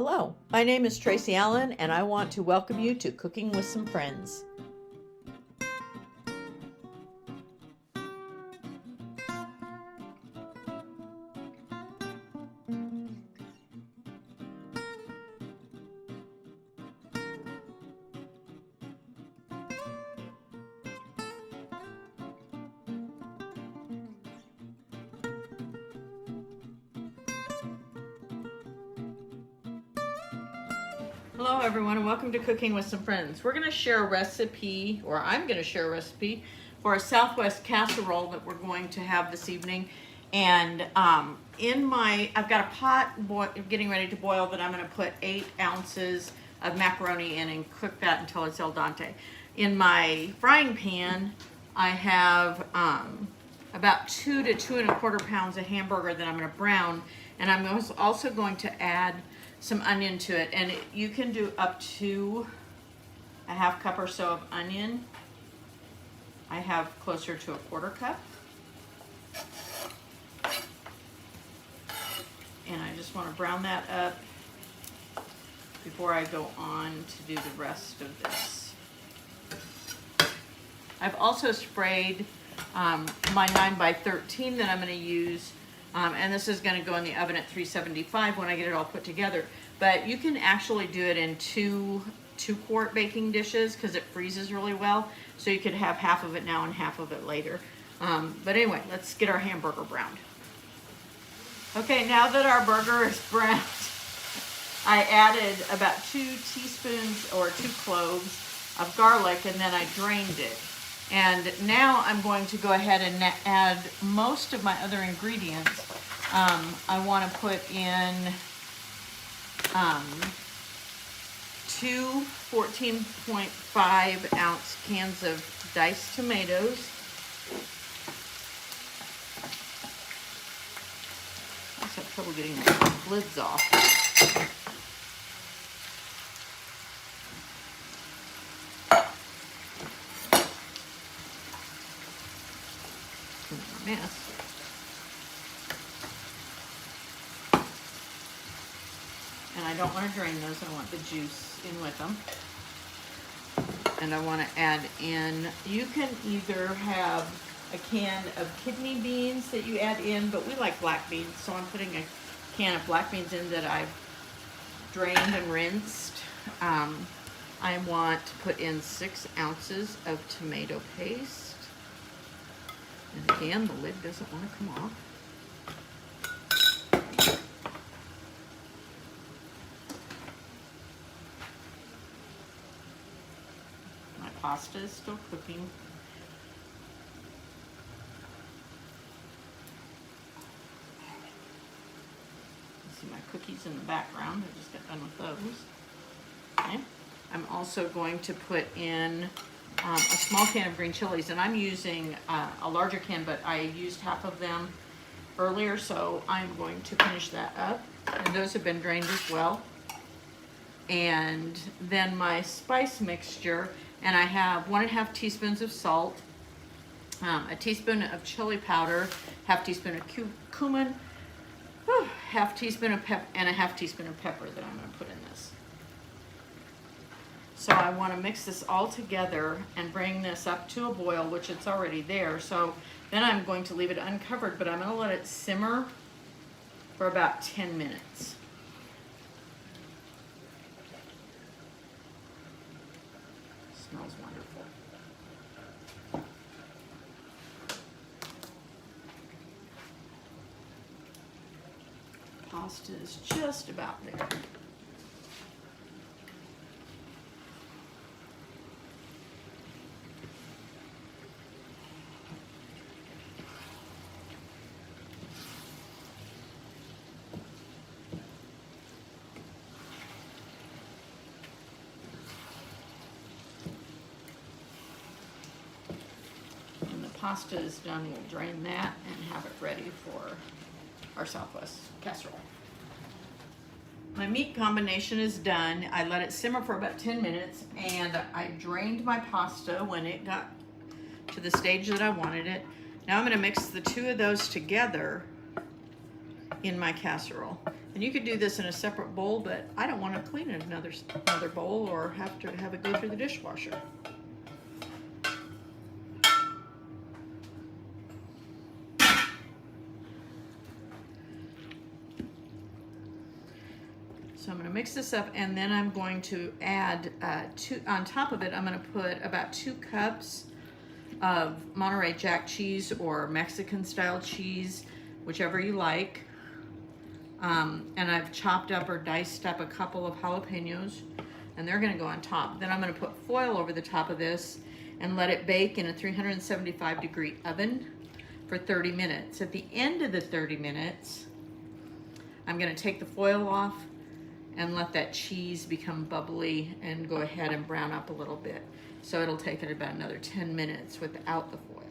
Hello, my name is Tracy Allen and I want to welcome you to Cooking with Some Friends. Hello everyone and welcome to Cooking with Some Friends. We're going to share a recipe, or I'm going to share a recipe for a Southwest casserole that we're going to have this evening. And I've got a pot getting ready to boil that I'm going to put 8 ounces of macaroni in and cook that until it's al dente. In my frying pan, I have about 2 to 2 1/4 pounds of hamburger that I'm going to brown, and I'm also going to add some onion to it, and you can do up to a 1/2 cup or so of onion. I have closer to a 1/4 cup, and I just want to brown that up before I go on to do the rest of this. I've also sprayed my 9x13 that I'm going to use. And this is going to go in the oven at 375 when I get it all put together. But you can actually do it in two quart baking dishes because it freezes really well. So you could have half of it now and half of it later. But anyway, let's get our hamburger browned. Okay, now that our burger is browned, I added about 2 teaspoons or 2 cloves of garlic, and then I drained it. And now I'm going to go ahead and add most of my other ingredients. I want to put in 2 14.5 ounce cans of diced tomatoes. I just have trouble getting the lids off. Mess. And I don't want to drain those, I want the juice in with them. And I want to add in, you can either have a can of kidney beans that you add in, but we like black beans, so I'm putting a can of black beans in that I've drained and rinsed. I want to put in 6 ounces of tomato paste. And again, the lid doesn't want to come off. My pasta is still cooking. You see my cookies in the background. I just got done with those. Okay. I'm also going to put in a small can of green chilies, and I'm using a larger can, but I used half of them earlier, so I'm going to finish that up. And those have been drained as well. And then my spice mixture, and I have 1½ teaspoons of salt, a teaspoon of chili powder, 1/2 teaspoon of cumin, 1/2 teaspoon of pepper, and a 1/2 teaspoon of pepper that I'm going to put in this. So I want to mix this all together and bring this up to a boil, which it's already there. So then I'm going to leave it uncovered, but I'm going to let it simmer for about 10 minutes. Smells wonderful. Pasta is just about there. Pasta is done, we'll drain that and have it ready for our Southwest casserole. My meat combination is done. I let it simmer for about 10 minutes, and I drained my pasta when it got to the stage that I wanted it. Now I'm going to mix the 2 of those together in my casserole. And you could do this in a separate bowl, but I don't want to clean another bowl or have to have it go through the dishwasher. So I'm going to mix this up, and then I'm going to add on top of it, I'm going to put about 2 cups of Monterey Jack cheese or Mexican style cheese, whichever you like. And I've chopped up or diced up a couple of jalapenos, and they're going to go on top. Then I'm going to put foil over the top of this and let it bake in a 375-degree oven for 30 minutes. At the end of the 30 minutes, I'm going to take the foil off and let that cheese become bubbly and go ahead and brown up a little bit. So it'll take it about another 10 minutes without the foil.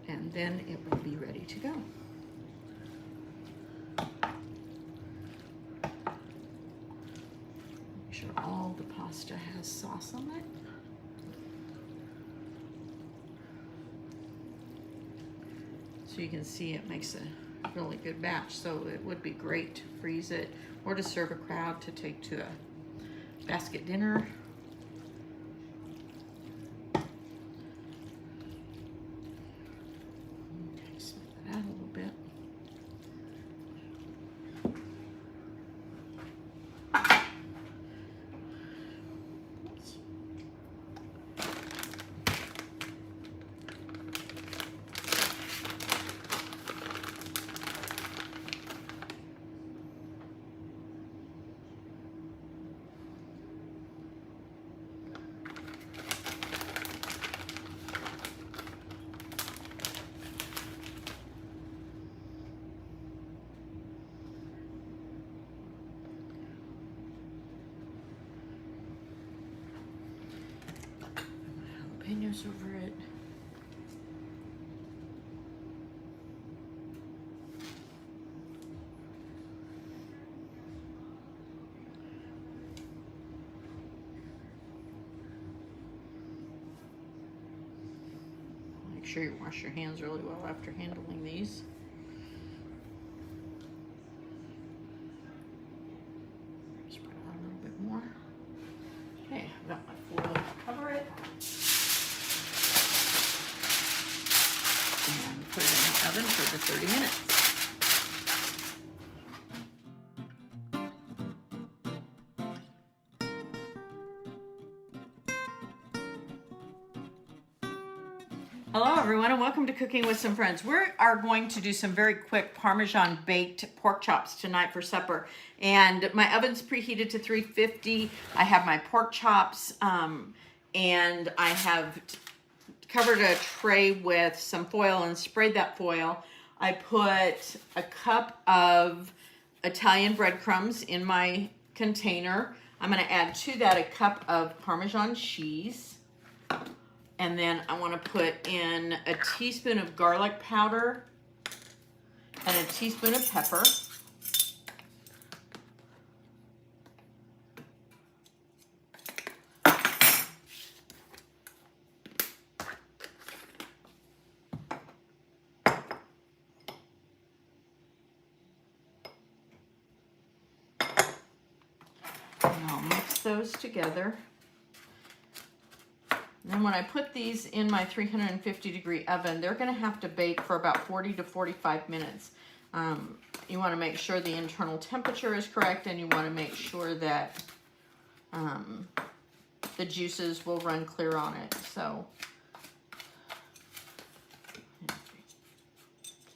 And then it will be ready to go. Make sure all the pasta has sauce on it. So you can see it makes a really good batch. So it would be great to freeze it or to serve a crowd to take to a basket dinner. Okay, smooth that out a little bit. Oops. Jalapenos over it. Make sure you wash your hands really well after handling these. Spread out a little bit more. Okay, I've got my foil to cover it. And put it in the oven for the 30 minutes. Hello everyone, and welcome to Cooking with Some Friends. We are going to do some very quick Parmesan baked pork chops tonight for supper. And my oven's preheated to 350. I have my pork chops, and I have covered a tray with some foil and sprayed that foil. I put a cup of Italian breadcrumbs in my container. I'm going to add to that a cup of Parmesan cheese. And then I want to put in a teaspoon of garlic powder and a teaspoon of pepper. And I'll mix those together. And then when I put these in my 350-degree oven, they're going to have to bake for about 40 to 45 minutes. You want to make sure the internal temperature is correct, and you want to make sure that the juices will run clear on it. So,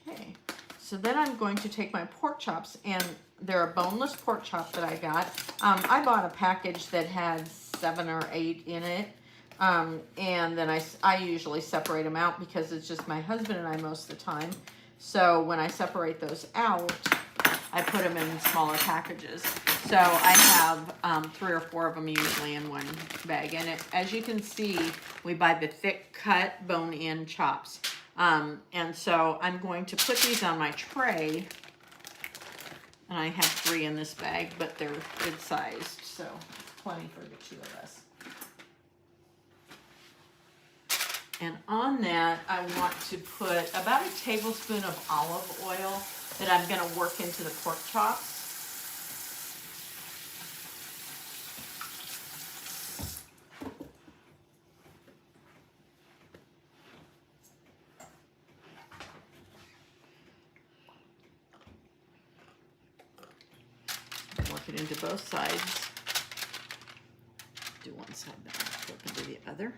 okay. So then I'm going to take my pork chops, and they're a boneless pork chop that I got. I bought a package that had 7 or 8 in it. And then I usually separate them out because it's just my husband and I most of the time. So when I separate those out, I put them in smaller packages. So I have 3 or 4 of them usually in one bag. And as you can see, we buy the thick cut bone-in chops. And so I'm going to put these on my tray. And I have 3 in this bag, but they're good sized, so plenty for the 2 of us. And on that, I want to put about a tablespoon of olive oil. that I'm going to work into the pork chops. Work it into both sides. Do one side, then I'll flip into the other.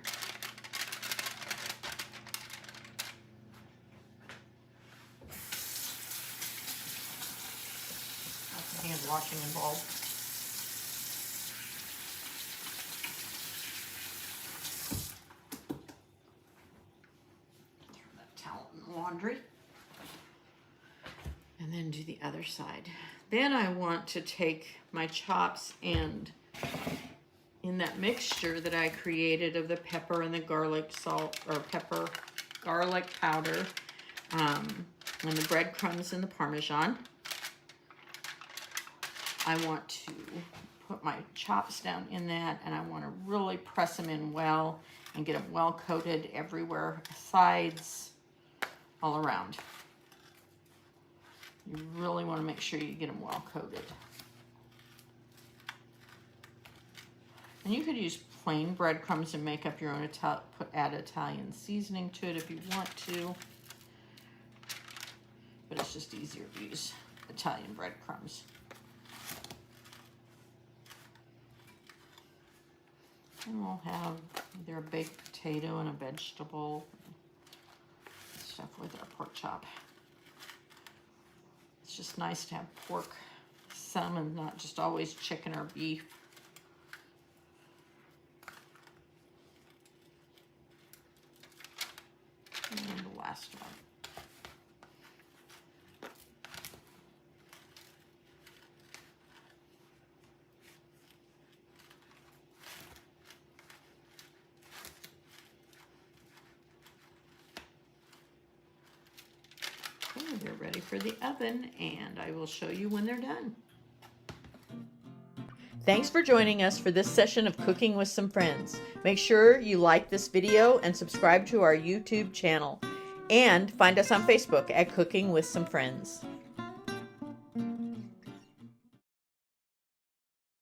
Lots of hand washing involved. Throw that towel in the laundry. And then do the other side. Then I want to take my chops and in that mixture that I created of the pepper and the garlic salt, or pepper, garlic powder, and the breadcrumbs and the Parmesan, I want to put my chops down in that, and I want to really press them in well and get them well coated everywhere, sides, all around. You really want to make sure you get them well coated. And you could use plain breadcrumbs and make up your own, add Italian seasoning to it if you want to. But it's just easier to use Italian breadcrumbs. And we'll have either a baked potato and a vegetable, stuff with our pork chop. It's just nice to have pork some and not just always chicken or beef. And the last one. Okay, they're ready for the oven, and I will show you when they're done. Thanks for joining us for this session of Cooking with Some Friends. Make sure you like this video and subscribe to our YouTube channel. And find us on Facebook at Cooking with Some Friends.